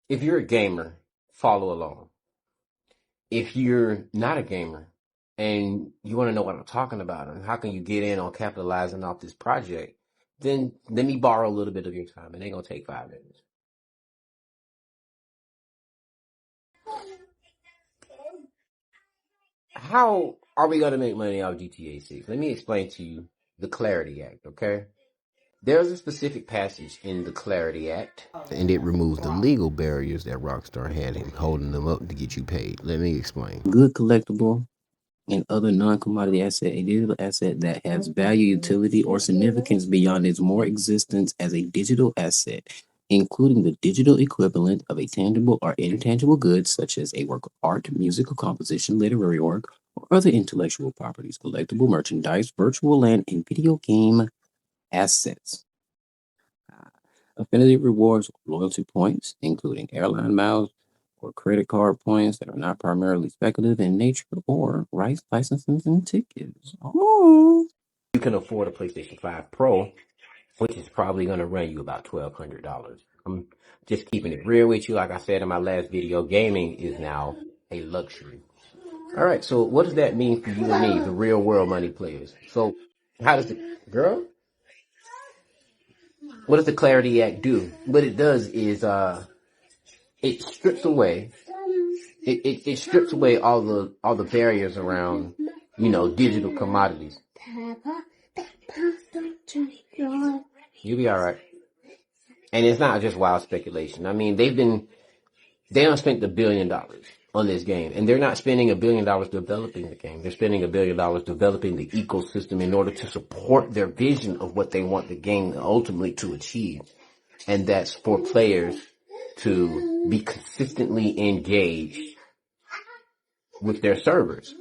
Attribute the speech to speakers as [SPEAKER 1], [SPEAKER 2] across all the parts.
[SPEAKER 1] If you're a gamer, follow along. If you're not a gamer and you want to know what I'm talking about and how can you get in on capitalizing off this project, then let me borrow a little bit of your time. It ain't gonna take 5 minutes. How are we gonna make money off GTA 6? Let me explain to you the Clarity Act, okay? There's a specific passage in the Clarity Act, and it removes the legal barriers that Rockstar had him holding them up to get you paid. Let me explain. Good collectible and other non-commodity asset, a digital asset that has value, utility, or significance beyond its mere existence as a digital asset, including the digital equivalent of a tangible or intangible good, such as a work of art, musical composition, literary work, or other intellectual properties, collectible merchandise, virtual land, and video game assets. Affinity rewards loyalty points, including airline miles or credit card points that are not primarily speculative in nature, or rights, licenses, and tickets. Oh. You can afford a PlayStation 5 Pro, which is probably going to run you about $1,200. I'm just keeping it real with you. Like I said in my last video, gaming is now a luxury. All right, so what does that mean for you and me, the real world money players? So how does the girl? What does the Clarity Act do? What it does is it strips away it strips away all the barriers around, digital commodities. You'll be all right. And it's not just wild speculation. I mean, they don't spend $1 billion on this game, and they're not spending $1 billion developing the game. They're spending $1 billion developing the ecosystem in order to support their vision of what they want the game ultimately to achieve. And that's for players to be consistently engaged with their servers.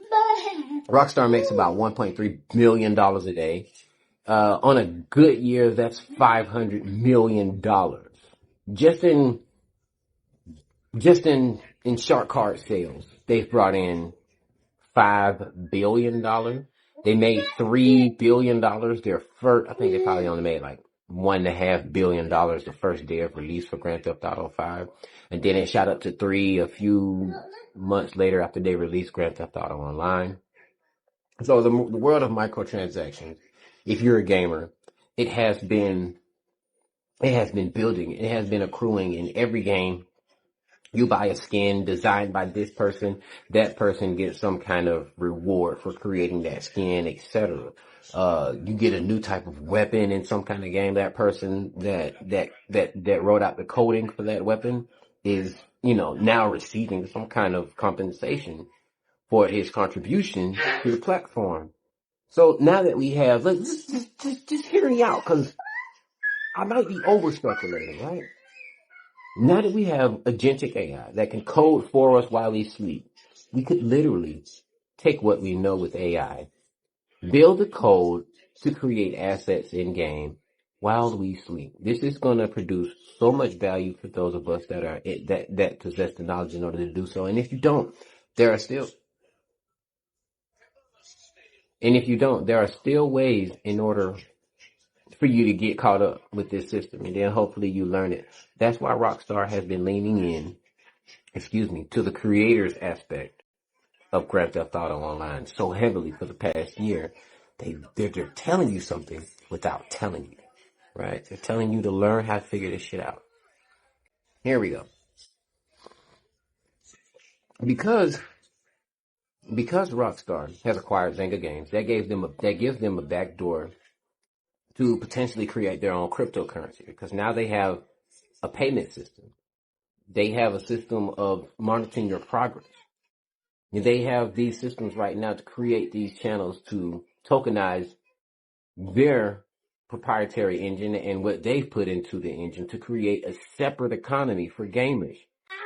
[SPEAKER 1] Rockstar makes about $1.3 million a day. On a good year, that's $500 million. Just in shark card sales, they've brought in $5 billion. They made $3 billion their first. I think they probably only made like $1.5 billion the first day of release for Grand Theft Auto 5, and then it shot up to 3 a few months later after they released Grand Theft Auto Online. So the world of microtransactions, if you're a gamer, it has been building, it has been accruing in every game. You buy a skin designed by this person, that person gets some kind of reward for creating that skin, etc. You get a new type of weapon in some kind of game. That person that wrote out the coding for that weapon is, now receiving some kind of compensation for his contribution to the platform. So now that we have, let's just hear me out, because I might be over speculating, right? Now that we have agentic AI that can code for us while we sleep, we could literally take what we know with AI, build the code to create assets in game while we sleep. This is going to produce so much value for those of us that possess the knowledge in order to do so. And if you don't, there are still ways in order for you to get caught up with this system, and then hopefully you learn it. That's why Rockstar has been leaning in, to the creators aspect of Grand Theft Auto Online so heavily for the past year. They're telling you something without telling you, right? They're telling you to learn how to figure this shit out. Here we go. Because Rockstar has acquired Zynga Games, that gives them a backdoor to potentially create their own cryptocurrency, because now they have a payment system. They have a system of monitoring your progress. They have these systems right now to create these channels to tokenize their proprietary engine and what they've put into the engine to create a separate economy for gamers.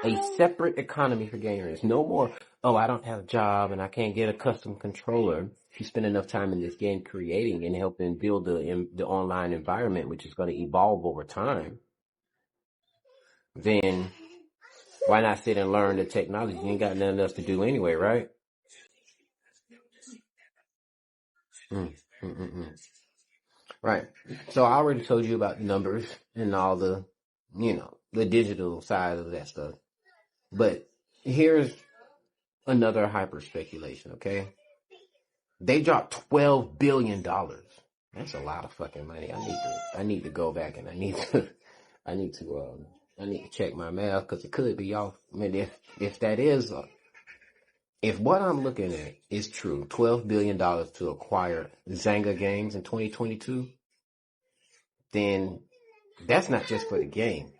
[SPEAKER 1] A separate economy for gamers. No more, oh, I don't have a job and I can't get a custom controller. If you spend enough time in this game creating and helping build the online environment, which is going to evolve over time, then why not sit and learn the technology? You ain't got nothing else to do anyway, right? Mm, mm, mm, mm. Right. So I already told you about the numbers and all the, the digital side of that stuff. But here's another hyper speculation, okay? They dropped $12 billion. That's a lot of fucking money. I need to go back and I need to check my math because it could be off. I mean, if that is if what I'm looking at is true, $12 billion to acquire Zynga Games in 2022, then that's not just for the game.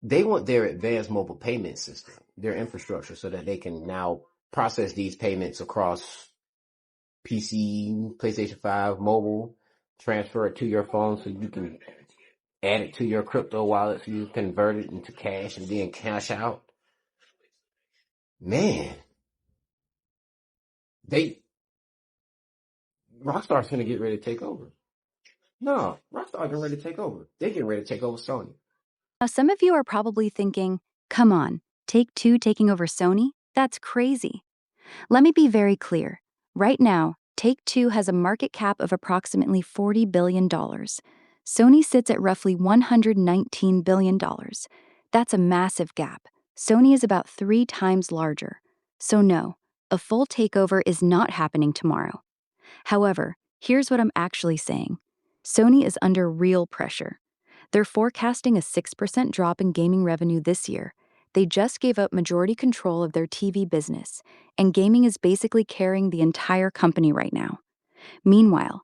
[SPEAKER 1] They want their advanced mobile payment system, their infrastructure, so that they can now process these payments across PC, PlayStation 5, mobile, transfer it to your phone so you can add it to your crypto wallet so you convert it into cash and then cash out. Man, Rockstar's gonna get ready to take over. No, Rockstar getting ready to take over. They're getting ready to take over Sony.
[SPEAKER 2] Now, some of you are probably thinking, come on, Take-Two taking over Sony? That's crazy. Let me be very clear. Right now, Take-Two has a market cap of approximately $40 billion. Sony sits at roughly $119 billion. That's a massive gap. Sony is about 3 times larger. So no, a full takeover is not happening tomorrow. However, here's what I'm actually saying. Sony is under real pressure. They're forecasting a 6% drop in gaming revenue this year. They just gave up majority control of their TV business, and gaming is basically carrying the entire company right now. Meanwhile,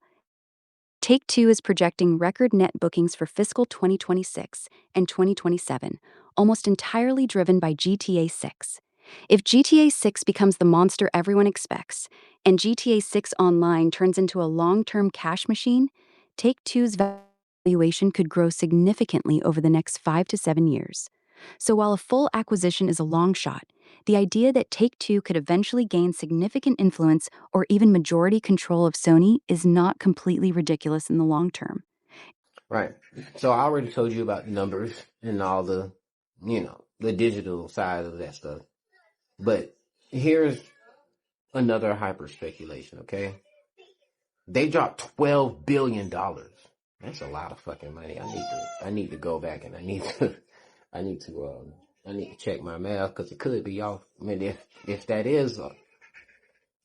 [SPEAKER 2] Take-Two is projecting record net bookings for fiscal 2026 and 2027, almost entirely driven by GTA 6. If GTA 6 becomes the monster everyone expects, and GTA 6 Online turns into a long-term cash machine, Take-Two's valuation could grow significantly over the next 5 to 7 years. So while a full acquisition is a long shot, the idea that Take-Two could eventually gain significant influence or even majority control of Sony is not completely ridiculous in the long term.
[SPEAKER 1] Right. So I already told you about the numbers and all the digital side of that stuff. But here's another hyper speculation, okay? They dropped $12 billion. That's a lot of fucking money. I need to go back and I need to check my math because it could be off. I mean, if that is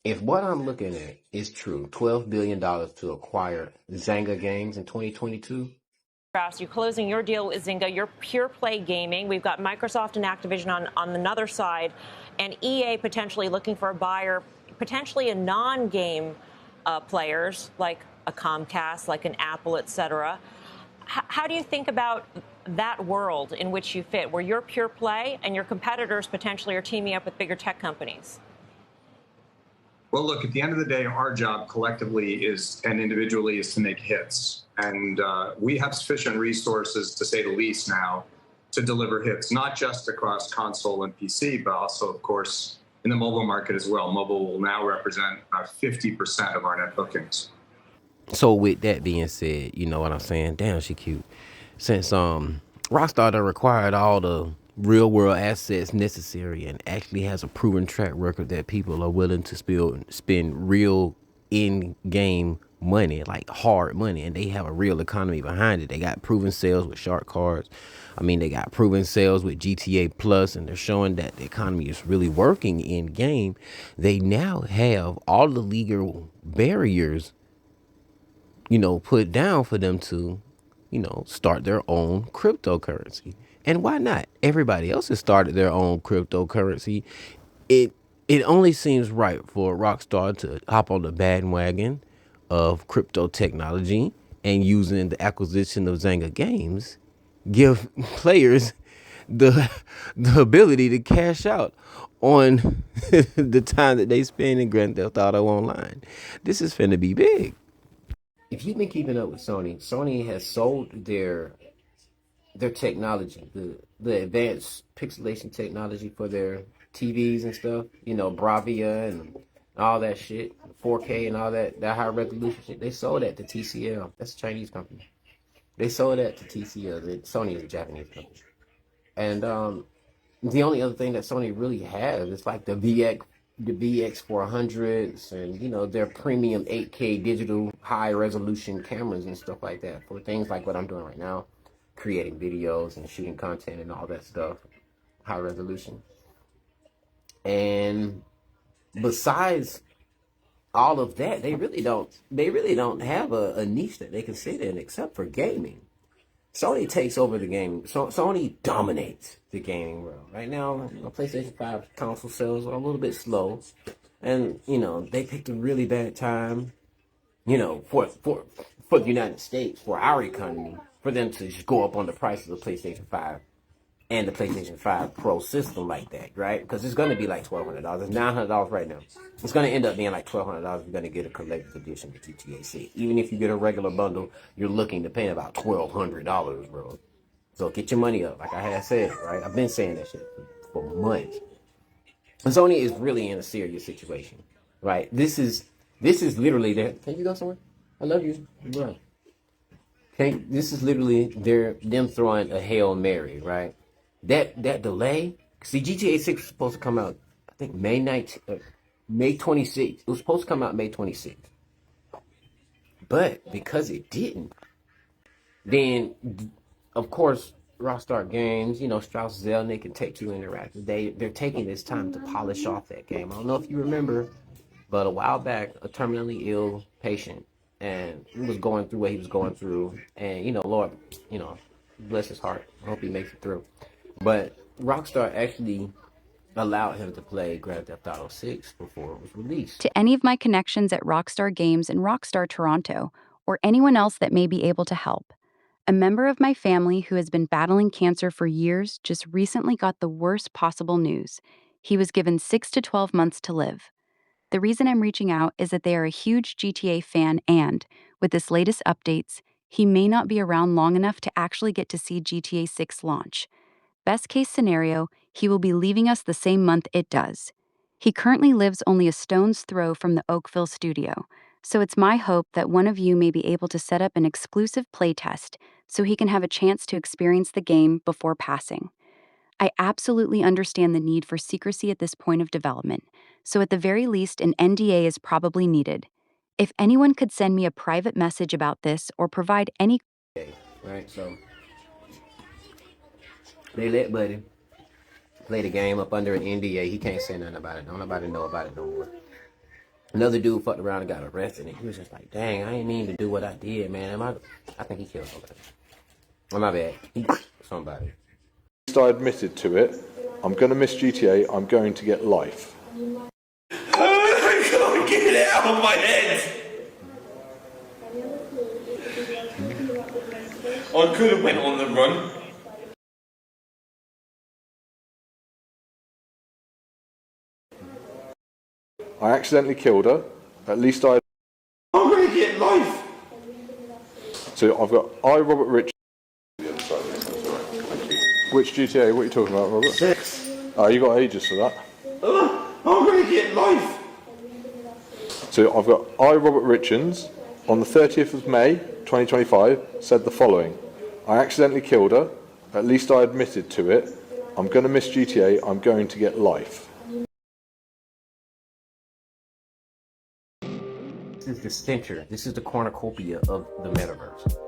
[SPEAKER 1] if what I'm looking at is true, $12 billion to acquire Zynga Games in 2022.
[SPEAKER 3] You're closing your deal with Zynga, your pure play gaming. We've got Microsoft and Activision on another side, and EA potentially looking for a buyer, potentially a non-game players like a Comcast, like an Apple, et cetera. How do you think about that world in which you fit, where you're pure play and your competitors potentially are teaming up with bigger tech companies?
[SPEAKER 4] Well, look, at the end of the day, our job collectively and individually is to make hits. And we have sufficient resources, to say the least now, to deliver hits, not just across console and PC, but also, of course, in the mobile market as well. Mobile will now represent 50% of our net bookings.
[SPEAKER 1] So with that being said, you know what I'm saying? Damn, she cute. Since Rockstar done required all the real world assets necessary and actually has a proven track record that people are willing to spend real in game money, like hard money, and they have a real economy behind it. They got proven sales with shark cards. I mean, they got proven sales with GTA Plus, and they're showing that the economy is really working in game. They now have all the legal barriers put down for them to, start their own cryptocurrency. And why not? Everybody else has started their own cryptocurrency. It only seems right for Rockstar to hop on the bandwagon of crypto technology and using the acquisition of Zynga Games, give players the ability to cash out on the time that they spend in Grand Theft Auto Online. This is finna be big. If you've been keeping up with Sony has sold their technology, the advanced pixelation technology for their TVs and stuff, Bravia and all that shit, 4K and all that high resolution shit. They sold that to TCL. That's a Chinese company. They sold that to TCL. Sony is a Japanese company. And the only other thing that Sony really has is like the VX400s and their premium 8K digital high resolution cameras and stuff like that for things like what I'm doing right now. creating videos and shooting content and all that stuff, high resolution. And besides all of that, they really don't have a niche that they can sit in except for gaming. Sony takes over the game. So Sony dominates the gaming world right now. PlayStation 5 console sales are a little bit slow, and they picked a really bad time, for the United States, for our economy, for them to just go up on the price of the PlayStation 5 and the PlayStation 5 Pro system like that, right? Because it's going to be like $1,200. It's $900 right now. It's going to end up being like $1,200 if you're going to get a collector's edition of GTA 6. Even if you get a regular bundle, you're looking to pay about $1,200, bro. So get your money up, like I had said, right? I've been saying that shit for months. And Sony is really in a serious situation, right? This is literally their... Can you go somewhere? I love you, bro. Okay, this is literally them throwing a Hail Mary, right? That delay. See, GTA 6 was supposed to come out, I think May 26th. It was supposed to come out May 26th. But because it didn't, then of course Rockstar Games, Strauss Zelnick and Take-Two Interactive, they're taking this time to polish off that game. I don't know if you remember, but a while back, a terminally ill patient, and he was going through what he was going through, and Lord, bless his heart. I hope he makes it through. But Rockstar actually allowed him to play Grand Theft Auto 6 before it was released.
[SPEAKER 2] To any of my connections at Rockstar Games and Rockstar Toronto, or anyone else that may be able to help, a member of my family who has been battling cancer for years just recently got the worst possible news. He was given 6 to 12 months to live. The reason I'm reaching out is that they are a huge GTA fan, and with this latest updates, he may not be around long enough to actually get to see GTA 6 launch. Best case scenario, he will be leaving us the same month it does. He currently lives only a stone's throw from the Oakville studio, so it's my hope that one of you may be able to set up an exclusive playtest so he can have a chance to experience the game before passing. I absolutely understand the need for secrecy at this point of development, so at the very least an NDA is probably needed. If anyone could send me a private message about this or provide any...
[SPEAKER 1] Right, so they let Buddy play the game up under an NDA. He can't say nothing about it. Don't nobody know about it no more. Another dude fucked around and got arrested, and he was just like, dang, I ain't mean to do what I did, man. I think he killed somebody. Oh, my bad. Somebody.
[SPEAKER 5] I admitted to it. I'm going to miss GTA. I'm going to get life.
[SPEAKER 6] I can't get it out of my head. I could have went on the run.
[SPEAKER 5] I accidentally killed her. At least I'm
[SPEAKER 6] going to get life.
[SPEAKER 5] So I've got Robert Rich. Which GTA? What are you talking about, Robert?
[SPEAKER 6] 6.
[SPEAKER 5] Oh, you got ages for that.
[SPEAKER 6] I'm going to get life.
[SPEAKER 5] So I've got Robert Richards on the 30th of May 2025 said the following: I accidentally killed her. At least I admitted to it. I'm going to miss GTA. I'm going to get life.
[SPEAKER 1] This is the center. This is the cornucopia of the metaverse.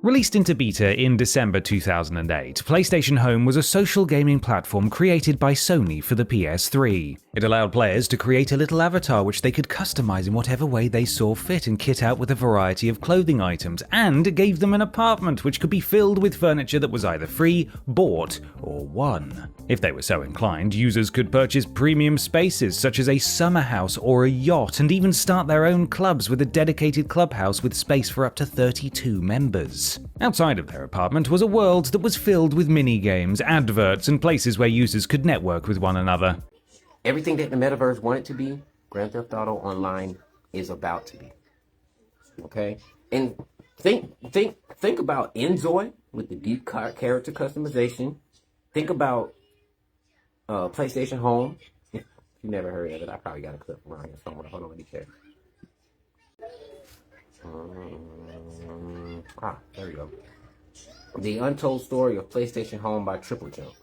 [SPEAKER 7] Released into beta in December 2008, PlayStation Home was a social gaming platform created by Sony for the PS3. It allowed players to create a little avatar which they could customize in whatever way they saw fit and kit out with a variety of clothing items, and gave them an apartment which could be filled with furniture that was either free, bought, or won. If they were so inclined, users could purchase premium spaces such as a summer house or a yacht, and even start their own clubs with a dedicated clubhouse with space for up to 32 members. Outside of their apartment was a world that was filled with mini-games, adverts, and places where users could network with one another.
[SPEAKER 1] Everything that the metaverse wanted to be, Grand Theft Auto Online is about to be. Okay? And think about Enjoy with the deep character customization. Think about PlayStation Home. If you never heard of it, I probably got a clip around here somewhere. Hold on, let me check. There we go. The Untold Story of PlayStation Home by Triple Jump.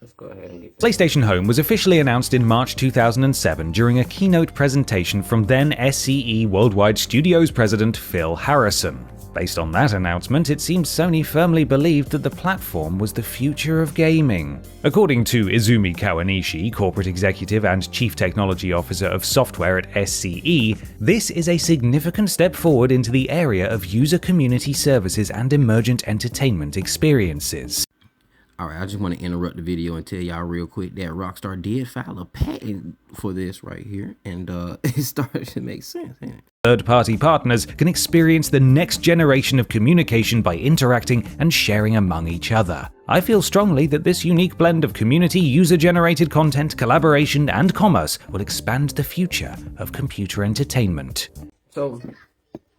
[SPEAKER 1] Let's go ahead and get
[SPEAKER 7] PlayStation Home was officially announced in March 2007 during a keynote presentation from then SCE Worldwide Studios president Phil Harrison. Based on that announcement, it seems Sony firmly believed that the platform was the future of gaming. According to Izumi Kawanishi, corporate executive and chief technology officer of software at SCE, this is a significant step forward into the area of user community services and emergent entertainment experiences.
[SPEAKER 1] Alright, I just want to interrupt the video and tell y'all real quick that Rockstar did file a patent for this right here, and it started to make sense, ain't it?
[SPEAKER 7] Third-party partners can experience the next generation of communication by interacting and sharing among each other. I feel strongly that this unique blend of community, user-generated content, collaboration, and commerce will expand the future of computer entertainment.
[SPEAKER 1] So,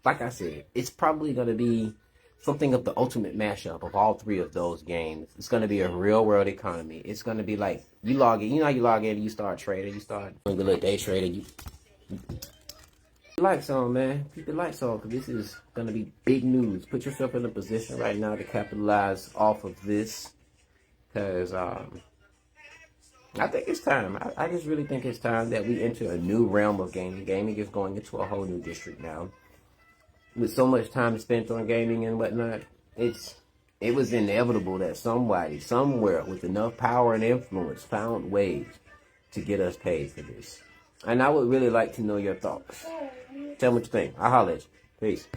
[SPEAKER 1] like I said, it's probably going to be something of the ultimate mashup of all three of those games. It's going to be a real-world economy. It's going to be like, you log in, you know how you log in and you start trading, you start doing a little day trading, you lights on, man. Keep your lights on, because this is going to be big news. Put yourself in a position right now to capitalize off of this, because I think it's time. I just really think it's time that we enter a new realm of gaming. Gaming is going into a whole new district now. With so much time spent on gaming and whatnot, it was inevitable that somebody, somewhere, with enough power and influence found ways to get us paid for this. And I would really like to know your thoughts. Tell me what you think. I'll holler at you. Peace.